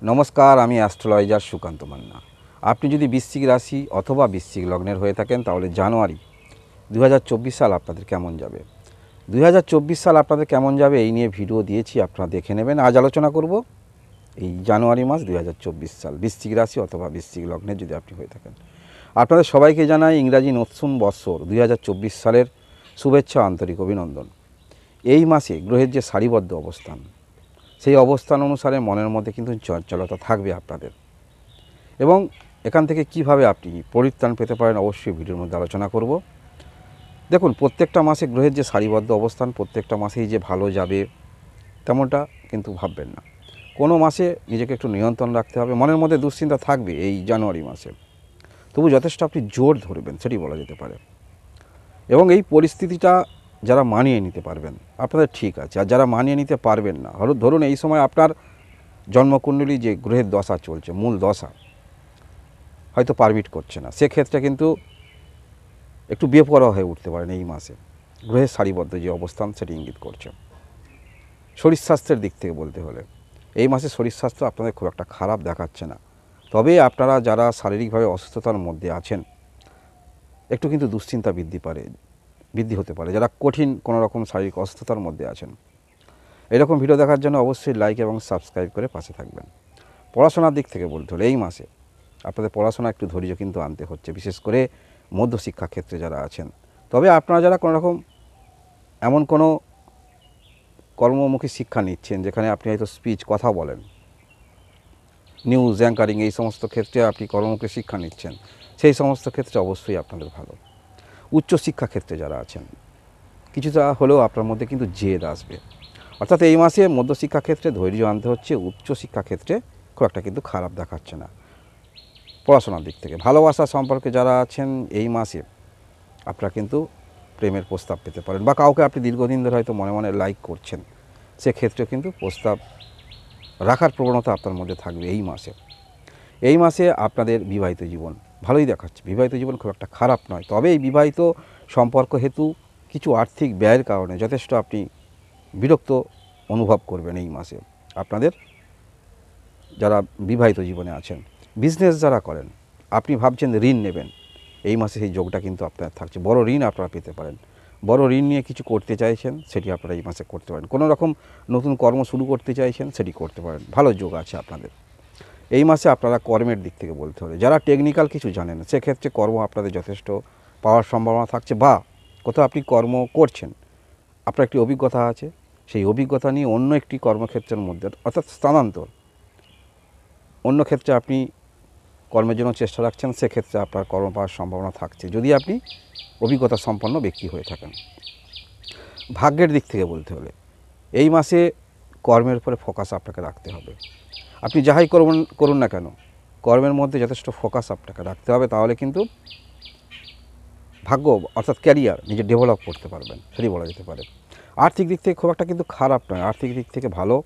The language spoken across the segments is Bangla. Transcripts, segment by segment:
নমস্কার, আমি অ্যাস্ট্রোলজার সুকান্ত মান্না। আপনি যদি বৃশ্চিক রাশি অথবা বৃশ্চিক লগ্নের হয়ে থাকেন তাহলে জানুয়ারি 2024 সাল আপনাদের কেমন যাবে। 2024 সাল আপনাদের কেমন যাবে এই নিয়ে ভিডিও দিয়েছি, আপনারা দেখে নেবেন। আজ আলোচনা করব এই জানুয়ারি মাস 2024 সাল বৃশ্চিক রাশি অথবা বৃশ্চিক লগ্নের যদি আপনি হয়ে থাকেন। আপনাদের সবাইকে জানাই ইংরাজি নতুন বৎসর 2024 সালের শুভেচ্ছা, আন্তরিক অভিনন্দন। এই মাসে গ্রহের যে সারিবদ্ধ অবস্থান, সেই অবস্থান অনুসারে মনের মধ্যে কিন্তু চঞ্চলতা থাকবে আপনাদের, এবং এখান থেকে কিভাবে আপনি পরিত্রাণ পেতে পারেন অবশ্যই ভিডিওর মধ্যে আলোচনা করব। দেখুন, প্রত্যেকটা মাসে গ্রহের যে সারিবদ্ধ অবস্থান, প্রত্যেকটা মাসেই যে ভালো যাবে তেমনটা কিন্তু ভাববেন না। কোনো মাসে নিজেকে একটু নিয়ন্ত্রণ রাখতে হবে। মনের মধ্যে দুশ্চিন্তা থাকবে এই জানুয়ারি মাসে, তবু যথেষ্ট আপনি জোর ধরবেন, সেটি বলা যেতে পারে। এবং এই পরিস্থিতিটা যারা মানিয়ে নিতে পারবেন আপনাদের ঠিক আছে, আর যারা মানিয়ে নিতে পারবেন না, ধরুন এই সময় আপনার জন্মকুণ্ডলী যে গ্রহের দশা চলছে, মূল দশা হয়তো পারমিট করছে না, সেক্ষেত্রে কিন্তু একটু বেপরোয়া হয়ে উঠতে পারেন এই মাসে। গ্রহের সারিবদ্ধ যে অবস্থান সেটি ইঙ্গিত করছে। শরীর স্বাস্থ্যের দিক থেকে বলতে হলে এই মাসে শরীর স্বাস্থ্য আপনাদের খুব একটা খারাপ দেখাচ্ছে না, তবে আপনারা যারা শারীরিকভাবে অসুস্থতার মধ্যে আছেন একটু কিন্তু দুশ্চিন্তা বৃদ্ধি হতে পারে। যারা কঠিন কোনো রকম শারীরিক অসুস্থতার মধ্যে আছেন, এরকম ভিডিও দেখার জন্য অবশ্যই লাইক এবং সাবস্ক্রাইব করে পাশে থাকবেন। পড়াশোনার দিক থেকে বলতে হলে এই মাসে আপনাদের পড়াশোনা একটু ধৈর্য কিন্তু আনতে হচ্ছে, বিশেষ করে মধ্যশিক্ষা ক্ষেত্রে যারা আছেন। তবে আপনারা যারা কোনো রকম এমন কোনো কর্মমুখী শিক্ষা নিচ্ছেন যেখানে আপনি হয়তো স্পিচ, কথা বলেন, নিউজ অ্যাঙ্কারিং, এই সমস্ত ক্ষেত্রে আপনি কর্মমুখী শিক্ষা নিচ্ছেন, সেই সমস্ত ক্ষেত্রে অবশ্যই আপনাদের ভালো। উচ্চশিক্ষা ক্ষেত্রে যারা আছেন কিছুটা হলেও আপনার মধ্যে কিন্তু জেদ আসবে। অর্থাৎ এই মাসে মধ্যশিক্ষা ক্ষেত্রে ধৈর্য আনতে হচ্ছে, উচ্চশিক্ষা ক্ষেত্রে খুব একটা কিন্তু খারাপ দেখাচ্ছে না। পড়াশোনার দিক থেকে ভালোবাসা সম্পর্কে যারা আছেন এই মাসে আপনারা কিন্তু প্রেমের প্রস্তাব পেতে পারেন, বা কাউকে আপনি দীর্ঘদিন ধরে হয়তো মনে মনে লাইক করছেন, সেক্ষেত্রেও কিন্তু প্রস্তাব রাখার প্রবণতা আপনার মধ্যে থাকবে এই মাসে। এই মাসে আপনাদের বিবাহিত জীবন ভালোই দেখাচ্ছে, বিবাহিত জীবন খুব একটা খারাপ নয়, তবে এই বিবাহিত সম্পর্ক হেতু কিছু আর্থিক ব্যয়ের কারণে যথেষ্ট আপনি বিরক্ত অনুভব করবেন এই মাসে। আপনাদের যারা বিবাহিত জীবনে আছেন, বিজনেস যারা করেন, আপনি ভাবছেন ঋণ নেবেন, এই মাসে সেই যোগটা কিন্তু আপনার থাকছে। বড় ঋণ আপনারা পেতে পারেন। বড় ঋণ নিয়ে কিছু করতে চাইছেন, সেটি আপনারা এই মাসে করতে পারেন। কোনো রকম নতুন কর্ম শুরু করতে চাইছেন, সেটি করতে পারেন। ভালো যোগ আছে আপনাদের এই মাসে। আপনারা কর্মের দিক থেকে বলতে হলে যারা টেকনিক্যাল কিছু জানেন, সেক্ষেত্রে কর্ম আপনাদের যথেষ্ট পাওয়ার সম্ভাবনা থাকছে, বা কোথাও আপনি কর্ম করছেন, আপনার একটি অভিজ্ঞতা আছে, সেই অভিজ্ঞতা নিয়ে অন্য একটি কর্মক্ষেত্রের মধ্যে, অর্থাৎ স্থানান্তর, অন্য ক্ষেত্রে আপনি কর্মের জন্য চেষ্টা রাখছেন, সেক্ষেত্রে আপনার কর্ম পাওয়ার সম্ভাবনা থাকছে যদি আপনি অভিজ্ঞতা সম্পন্ন ব্যক্তি হয়ে থাকেন। ভাগ্যের দিক থেকে বলতে হলে এই মাসে কর্মের উপরে ফোকাস আপনাকে রাখতে হবে। আপনি যাহাই করুন না কেন, কর্মের মধ্যে যথেষ্ট ফোকাস আপনাকে রাখতে হবে, তাহলে কিন্তু ভাগ্য অর্থাৎ ক্যারিয়ার নিজে ডেভেলপ করতে পারবেন, সেটি বলা যেতে পারে। আর্থিক দিক থেকে খুব একটা কিন্তু খারাপ নয়, আর্থিক দিক থেকে ভালো।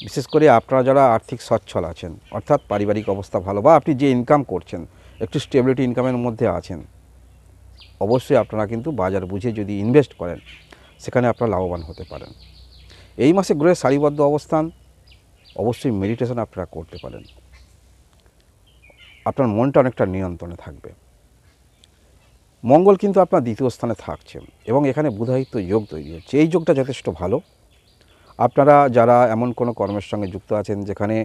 বিশেষ করে আপনারা যারা আর্থিক সচ্ছল আছেন, অর্থাৎ পারিবারিক অবস্থা ভালো, বা আপনি যে ইনকাম করছেন একটু স্টেবিলিটি ইনকামের মধ্যে আছেন, অবশ্যই আপনারা কিন্তু বাজার বুঝে যদি ইনভেস্ট করেন, সেখানে আপনারা লাভবান হতে পারেন। এই মাসে গ্রহের সারিবদ্ধ অবস্থান, অবশ্যই মেডিটেশন আপনারা করতে পারেন। আপনার মনটা অনেকটা নিয়ন্ত্রণে থাকবে। মঙ্গল কিন্তু আপনার দ্বিতীয় স্থানে থাকছে, এবং এখানে বুধায়িত্ব যোগ তৈরি হচ্ছে। এই যোগটা যথেষ্ট ভালো। আপনারা যারা এমন কোনো কর্মের সঙ্গে যুক্ত আছেন যেখানে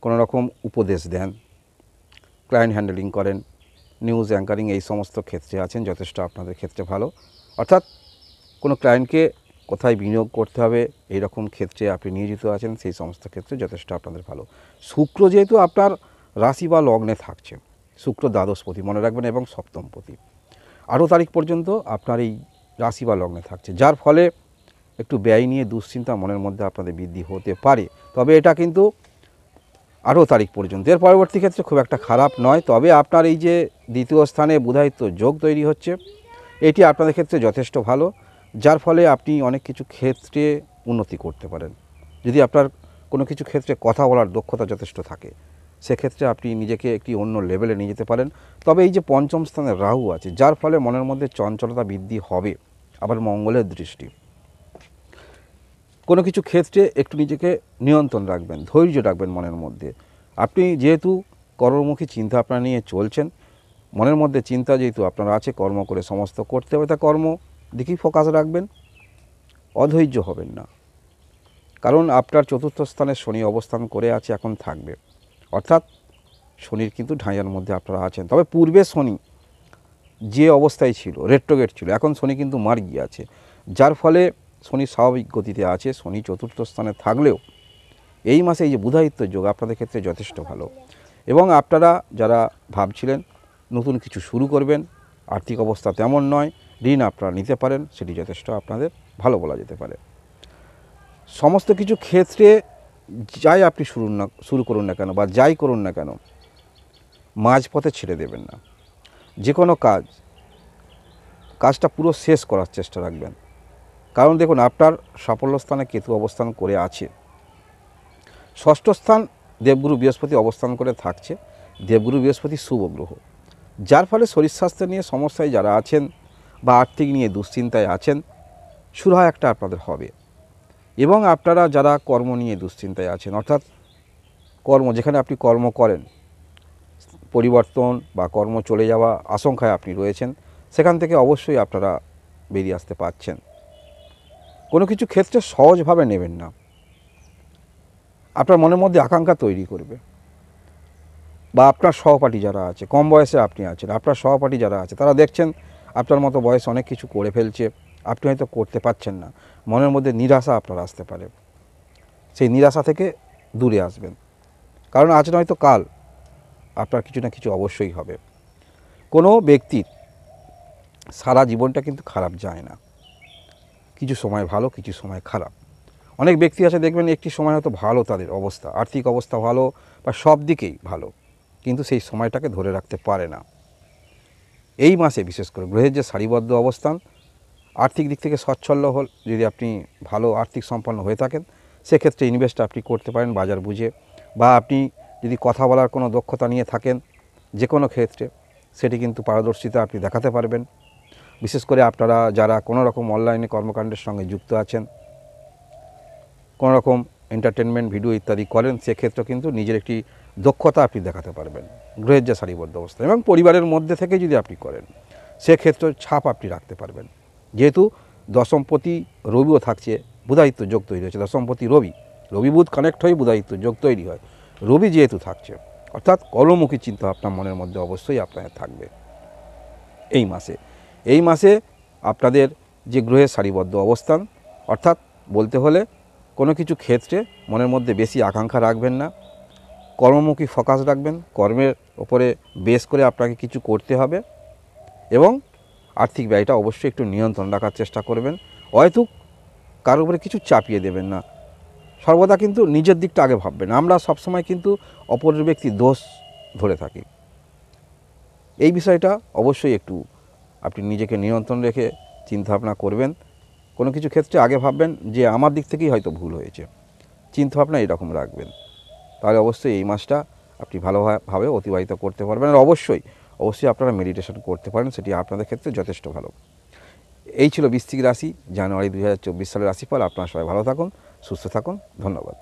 কোনো রকম উপদেশ দেন, ক্লায়েন্ট হ্যান্ডেলিং করেন, নিউজ অ্যাঙ্কারিং, এই সমস্ত ক্ষেত্রে আছেন, যথেষ্ট আপনাদের ক্ষেত্রে ভালো। অর্থাৎ কোনো ক্লায়েন্টকে কোথায় বিনিয়োগ করতে হবে এই রকম ক্ষেত্রে আপনি নিয়োজিত আছেন, সেই সমস্ত ক্ষেত্রে যথেষ্ট আপনাদের ভালো। শুক্র যেহেতু আপনার রাশি বা লগ্নে থাকছে, শুক্র দ্বাদশপতি মনে রাখবেন, এবং সপ্তমপতি 18 তারিখ পর্যন্ত আপনার এই রাশি বা লগ্নে থাকছে, যার ফলে একটু ব্যয় নিয়ে দুশ্চিন্তা মনের মধ্যে আপনাদের বৃদ্ধি হতে পারে। তবে এটা কিন্তু 18 তারিখ পর্যন্ত, এর পরবর্তী ক্ষেত্রে খুব একটা খারাপ নয়। তবে আপনার এই যে দ্বিতীয় স্থানে বুধায়িত্ব যোগ তৈরি হচ্ছে, এটি আপনাদের ক্ষেত্রে যথেষ্ট ভালো, যার ফলে আপনি অনেক কিছু ক্ষেত্রে উন্নতি করতে পারেন। যদি আপনার কোনো কিছু ক্ষেত্রে কথা বলার দক্ষতা যথেষ্ট থাকে, সেক্ষেত্রে আপনি নিজেকে একটি অন্য লেভেলে নিয়ে যেতে পারেন। তবে এই যে পঞ্চম স্থানে রাহু আছে, যার ফলে মনের মধ্যে চঞ্চলতা বৃদ্ধি হবে। আবার মঙ্গলের দৃষ্টি, কোনো কিছু ক্ষেত্রে একটু নিজেকে নিয়ন্ত্রণ রাখবেন, ধৈর্য রাখবেন মনের মধ্যে। আপনি যেহেতু কর্মমুখী চিন্তাভাবনা নিয়ে চলছেন, মনের মধ্যে চিন্তা যেহেতু আপনার আছে কর্ম করে সমস্ত করতে হবে, তা কর্ম দিকেই ফোকাস রাখবেন, অধৈর্য হবেন না। কারণ আপনার চতুর্থ স্থানে শনি অবস্থান করে আছে, এখন থাকবে, অর্থাৎ শনির কিন্তু ঢাইয়ার মধ্যে আপনারা আছেন। তবে পূর্বে শনি যে অবস্থায় ছিল, রেট্রোগেট ছিল, এখন শনি কিন্তু মার্গী আছে, যার ফলে শনি স্বাভাবিক গতিতে আছে। শনি চতুর্থ স্থানে থাকলেও এই মাসে এই যে বুধায়িত্ব যোগ আপনাদের ক্ষেত্রে যথেষ্ট ভালো। এবং আপনারা যারা ভাবছিলেন নতুন কিছু শুরু করবেন, আর্থিক অবস্থা তেমন নয়, ঋণ আপনারা নিতে পারেন, সেটি যথেষ্ট আপনাদের ভালো বলা যেতে পারে। সমস্ত কিছু ক্ষেত্রে যাই আপনি শুরু করুন না কেন বা যাই করুন না কেন, মাঝপথে ছেড়ে দেবেন না। যে কোনো কাজটা পুরো শেষ করার চেষ্টা রাখবেন। কারণ দেখুন, আপনার সাফল্য স্থানে কেতু অবস্থান করে আছে, ষষ্ঠ স্থান দেবগুরু বৃহস্পতি অবস্থান করে থাকছে। দেবগুরু বৃহস্পতি শুভ গ্রহ, যার ফলে শরীর স্বাস্থ্য নিয়ে সমস্যায় যারা আছেন বা আর্থিক নিয়ে দুশ্চিন্তায় আছেন, সুরাহা একটা আপনাদের হবে। এবং আপনারা যারা কর্ম নিয়ে দুশ্চিন্তায় আছেন, অর্থাৎ যেখানে আপনি কর্ম করেন, পরিবর্তন বা কর্ম চলে যাওয়া আশঙ্কায় আপনি রয়েছেন, সেখান থেকে অবশ্যই আপনারা বেরিয়ে আসতে পারছেন। কোনো কিছু ক্ষেত্রে সহজভাবে নেবেন না, আপনার মনের মধ্যে আকাঙ্ক্ষা তৈরি করবে। বা আপনার সহপাঠী যারা আছে, কম বয়সে আপনি আছেন, আপনার সহপাঠী যারা আছে, তারা দেখছেন আপনার মতো বয়সে অনেক কিছু করে ফেলছে, আপনি হয়তো করতে পারছেন না, মনের মধ্যে নিরাশা আপনার আসতে পারে। সেই নিরাশা থেকে দূরে আসবেন, কারণ আজ নয়তো কাল আপনার কিছু না কিছু অবশ্যই হবে। কোনো ব্যক্তির সারা জীবনটা কিন্তু খারাপ যায় না, কিছু সময় ভালো, কিছু সময় খারাপ। অনেক ব্যক্তি আছে দেখবেন একটি সময় হয়তো ভালো, তাদের অবস্থা, আর্থিক অবস্থা ভালো বা সব দিকেই ভালো, কিন্তু সেই সময়টাকে ধরে রাখতে পারে না। এই মাসে বিশেষ করে গ্রহের যে সারিবদ্ধ অবস্থান, আর্থিক দিক থেকে সচ্ছল যদি আপনি ভালো আর্থিক সম্পন্ন হয়ে থাকেন, সেক্ষেত্রে ইনভেস্ট আপনি করতে পারেন বাজার বুঝে। বা আপনি যদি কথা বলার কোনো দক্ষতা নিয়ে থাকেন যে কোনো ক্ষেত্রে, সেটি কিন্তু পারদর্শিতা আপনি দেখাতে পারবেন। বিশেষ করে আপনারা যারা কোনো রকম অনলাইনে কর্মকাণ্ডের সঙ্গে যুক্ত আছেন, কোনো রকম এন্টারটেনমেন্ট ভিডিও ইত্যাদি করেন, সেক্ষেত্রে কিন্তু নিজের একটি দক্ষতা আপনি দেখাতে পারবেন গ্রহের যে সারিবদ্ধ অবস্থা। এবং পরিবারের মধ্যে থেকে যদি আপনি করেন, সেক্ষেত্রে ছাপ আপনি রাখতে পারবেন। যেহেতু দশমপতি রবিও থাকছে, বুধায়িত্ব যোগ তৈরি হয়েছে, দশমপতি রবি বুধ কানেক্ট হয়ে বুধায়িত্ব যোগ তৈরি হয়। রবি যেহেতু থাকছে, অর্থাৎ কর্মমুখী চিন্তা আপনার মনের মধ্যে অবশ্যই আপনার থাকবে। এই মাসে আপনাদের যে গ্রহের সারিবদ্ধ অবস্থান, অর্থাৎ বলতে হলে কোনো কিছু ক্ষেত্রে মনের মধ্যে বেশি আকাঙ্ক্ষা রাখবেন না, কর্মমুখী ফোকাস রাখবেন, কর্মের ওপরে বেস করে আপনাকে কিছু করতে হবে। এবং আর্থিক ব্যয়টা অবশ্যই একটু নিয়ন্ত্রণ রাখার চেষ্টা করবেন। হয়তো কারোর উপরে কিছু চাপিয়ে দেবেন না, সর্বদা কিন্তু নিজের দিকটা আগে ভাববেন। আমরা সবসময় কিন্তু অপরের ব্যক্তির দোষ ধরে থাকি। এই বিষয়টা অবশ্যই একটু আপনি নিজেকে নিয়ন্ত্রণ রেখে চিন্তাভাবনা করবেন। কোনো কিছু ক্ষেত্রে আগে ভাববেন যে আমার দিক থেকেই হয়তো ভুল হয়েছে, চিন্তাভাবনা এরকম রাখবেন। তাহলে অবশ্যই এই মাসটা আপনি ভালোভাবে অতিবাহিত করতে পারবেন। আর অবশ্যই আপনারা মেডিটেশন করতে পারেন, সেটি আপনাদের ক্ষেত্রে যথেষ্ট ভালো। এই ছিল বৃশ্চিক রাশি জানুয়ারি 2024 সালের রাশিফল। আপনারা সবাই ভালো থাকুন, সুস্থ থাকুন, ধন্যবাদ।